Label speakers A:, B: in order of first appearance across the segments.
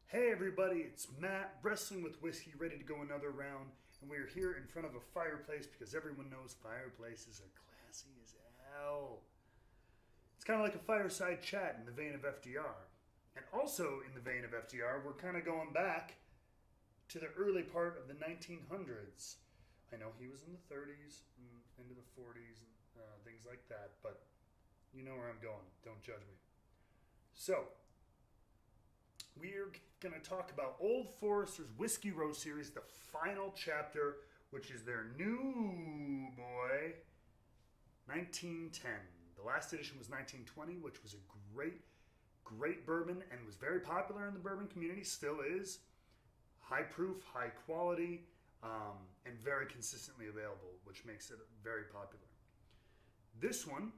A: Hey everybody, it's Matt, Wrestling with Whiskey, ready to go another round. And we're here in front of a fireplace because everyone knows fireplaces are classy as hell. It's kind of like a fireside chat in the vein of FDR. And also in the vein of FDR, we're kind of going back to the early part of the 1900s. I know he was in the 30s and into the 40s and things like that, but you know where I'm going. Don't judge me. So, we're going to talk about Old Forester's Whiskey Row series, the final chapter, which is their new boy, 1910. The last edition was 1920, which was a great bourbon and was very popular in the bourbon community, still is. High proof, high quality, and very consistently available, which makes it very popular. This one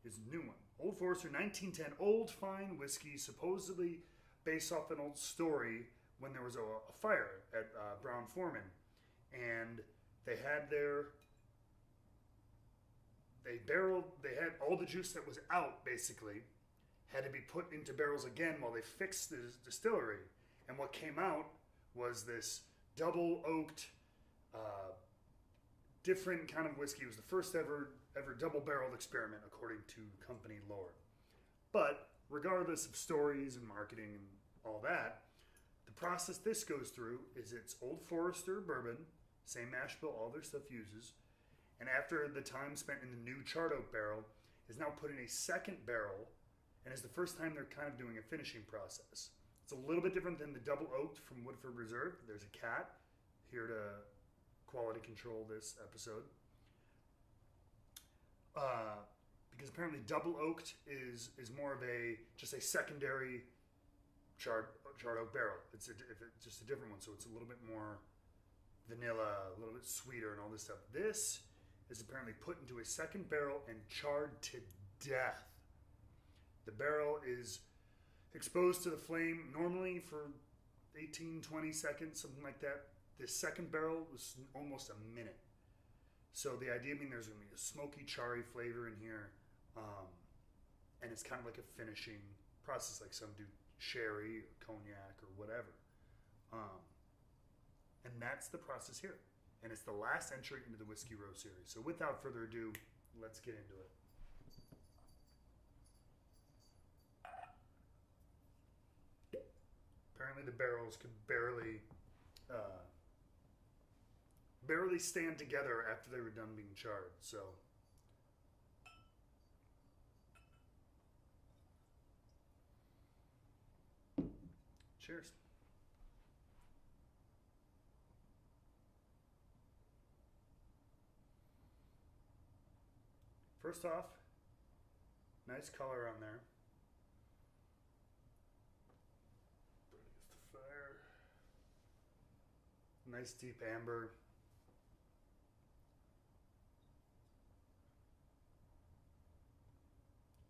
A: is a new one. Old Forester 1910 Old Fine Whiskey, supposedly based off an old story when there was a fire at Brown Foreman, and they had all the juice that was out, basically had to be put into barrels again while they fixed the distillery, and what came out was this double oaked different kind of whiskey. It was the first ever double barreled experiment according to company lore. But regardless of stories and marketing and all that, the process this goes through is it's Old Forester bourbon, same mash bill, all their stuff uses, and after the time spent in the new charred oak barrel, is now put in a second barrel, and is the first time they're kind of doing a finishing process. It's a little bit different than the double oaked from Woodford Reserve. There's a cat here to quality control this episode. Because apparently double oaked is more of just a secondary charred oak barrel. It's just a different one, so it's a little bit more vanilla, a little bit sweeter, and all this stuff. This is apparently put into a second barrel and charred to death. The barrel is exposed to the flame normally for 18, 20 seconds, something like that. This second barrel was almost a minute. So the idea being there's going to be a smoky, charry flavor in here, and it's kind of like a finishing process, like some do sherry or cognac or whatever. And that's the process here. And it's the last entry into the Whiskey Row series. So without further ado, let's get into it. Apparently the barrels could barely stand together after they were done being charred. So cheers. First off, nice color on there. Put it against the fire. Nice deep amber.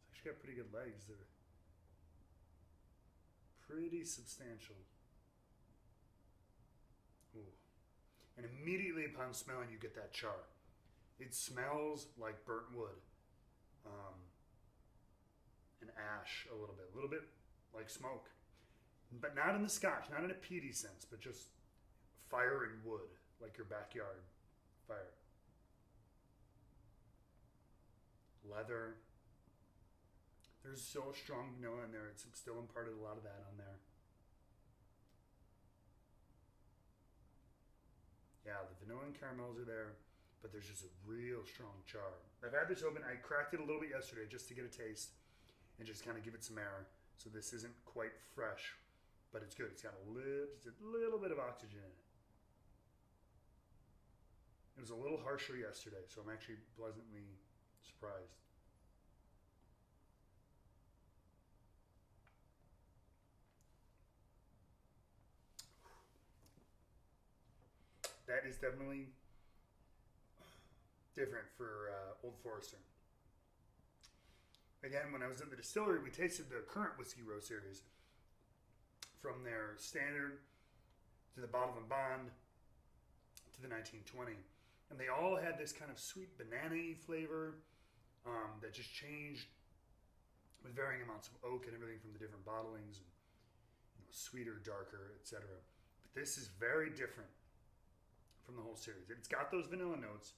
A: It's actually got pretty good legs. They're pretty substantial. Ooh. And immediately upon smelling, you get that char. It smells like burnt wood, and ash a little bit like smoke, but not in the Scotch, not in a peaty sense, but just fire and wood, like your backyard fire. Leather. There's still a strong vanilla in there. It's still imparted a lot of that on there. Yeah, the vanilla and caramels are there, but there's just a real strong char. I've had this open. I cracked it a little bit yesterday just to get a taste and just kind of give it some air. So this isn't quite fresh, but it's good. It's got just a little bit of oxygen in it. It was a little harsher yesterday, so I'm actually pleasantly surprised. That is definitely different for Old Forester. Again, when I was at the distillery, we tasted the current Whiskey Row series, from their standard to the Bottle and Bond to the 1920. And they all had this kind of sweet banana-y flavor that just changed with varying amounts of oak and everything from the different bottlings. And, sweeter, darker, etc. But this is very different from the whole series. It's got those vanilla notes.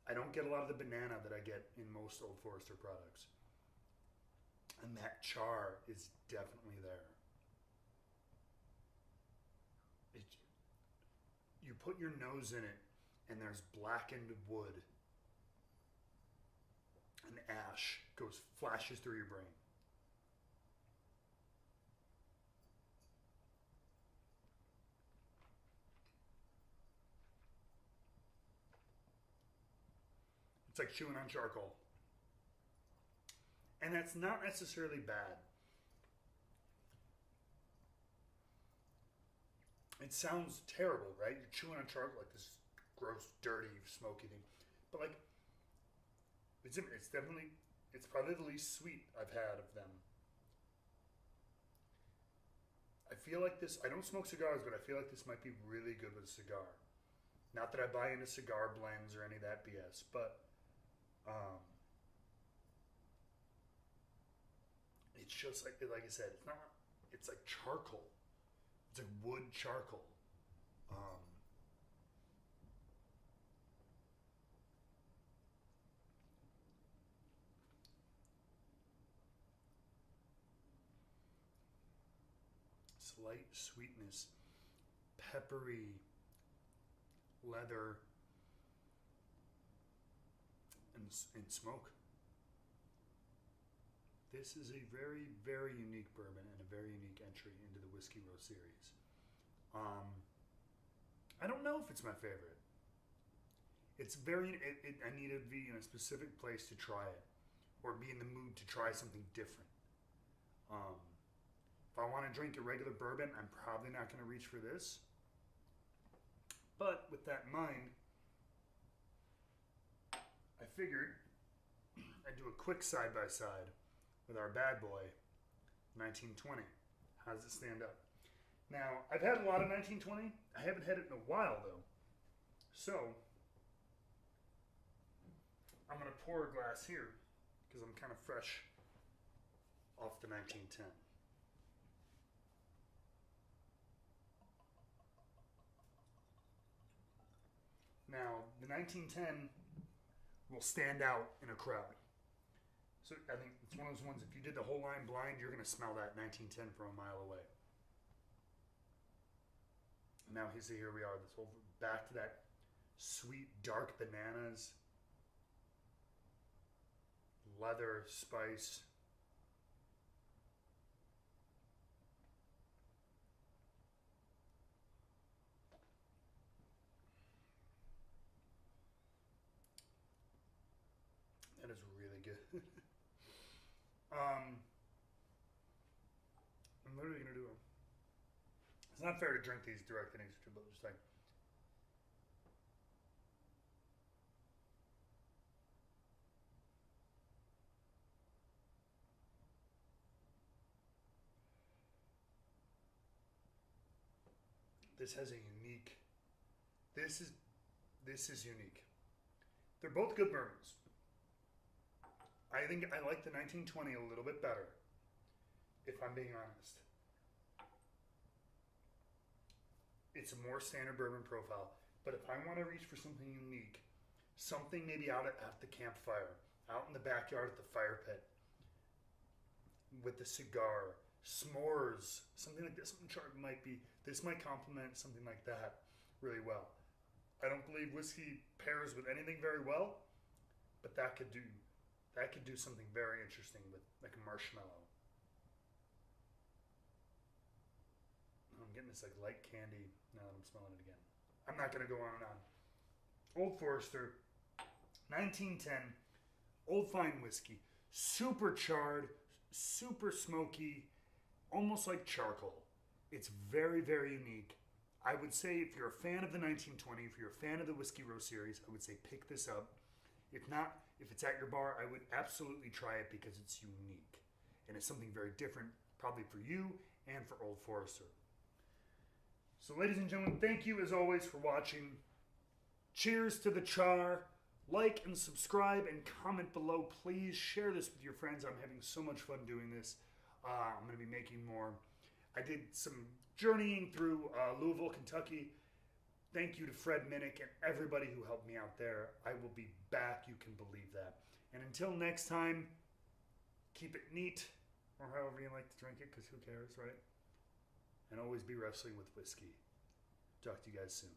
A: I don't get a lot of the banana that I get in most Old Forester products. And that char is definitely there. You put your nose in it, and there's blackened wood. And ash flashes through your brain. It's like chewing on charcoal. And that's not necessarily bad. It sounds terrible, right? You're chewing on charcoal, like this gross, dirty, smoky thing. But like, it's definitely, it's probably the least sweet I've had of them. I feel like this, I don't smoke cigars, but I feel like this might be really good with a cigar. Not that I buy into cigar blends or any of that BS, but it's just like I said, it's like charcoal. It's like wood charcoal. Slight sweetness, peppery, leather, and smoke. This is a very, very unique bourbon and a very unique entry into the Whiskey Row series. I don't know if it's my favorite. It's very. I need to be in a specific place to try it, or be in the mood to try something different. If I want to drink a regular bourbon, I'm probably not going to reach for this. But with that in mind, I figured I'd do a quick side-by-side with our bad boy, 1920. How does it stand up? Now, I've had a lot of 1920. I haven't had it in a while, though. So, I'm going to pour a glass here because I'm kind of fresh off the 1910. Now, the 1910 will stand out in a crowd. So I think it's one of those ones, if you did the whole line blind, you're going to smell that 1910 from a mile away. Now, here we are, this whole, back to that sweet, dark bananas, leather, spice. That is really good. I'm literally going to do it. It's not fair to drink these direct in extra, but just like. This has a unique. This is unique. They're both good bourbons. I think I like the 1920 a little bit better, if I'm being honest. It's a more standard bourbon profile, but if I want to reach for something unique, something maybe out at the campfire, out in the backyard at the fire pit, with the cigar, s'mores, something like this, this might complement something like that really well. I don't believe whiskey pairs with anything very well, but that could do something very interesting with like a marshmallow. I'm getting this like light candy now that I'm smelling it again. I'm not going to go on and on. Old Forester, 1910, old fine whiskey, super charred, super smoky, almost like charcoal. It's very, very unique. I would say if you're a fan of the 1920, if you're a fan of the Whiskey Row series, I would say pick this up. If not, if it's at your bar, I would absolutely try it because it's unique. And it's something very different, probably for you and for Old Forester. So ladies and gentlemen, thank you as always for watching. Cheers to the char. Like and subscribe and comment below. Please share this with your friends. I'm having so much fun doing this. I'm going to be making more. I did some journeying through Louisville, Kentucky. Thank you to Fred Minnick and everybody who helped me out there. I will be back. You can believe that. And until next time, keep it neat, or however you like to drink it, because who cares, right? And always be wrestling with whiskey. Talk to you guys soon.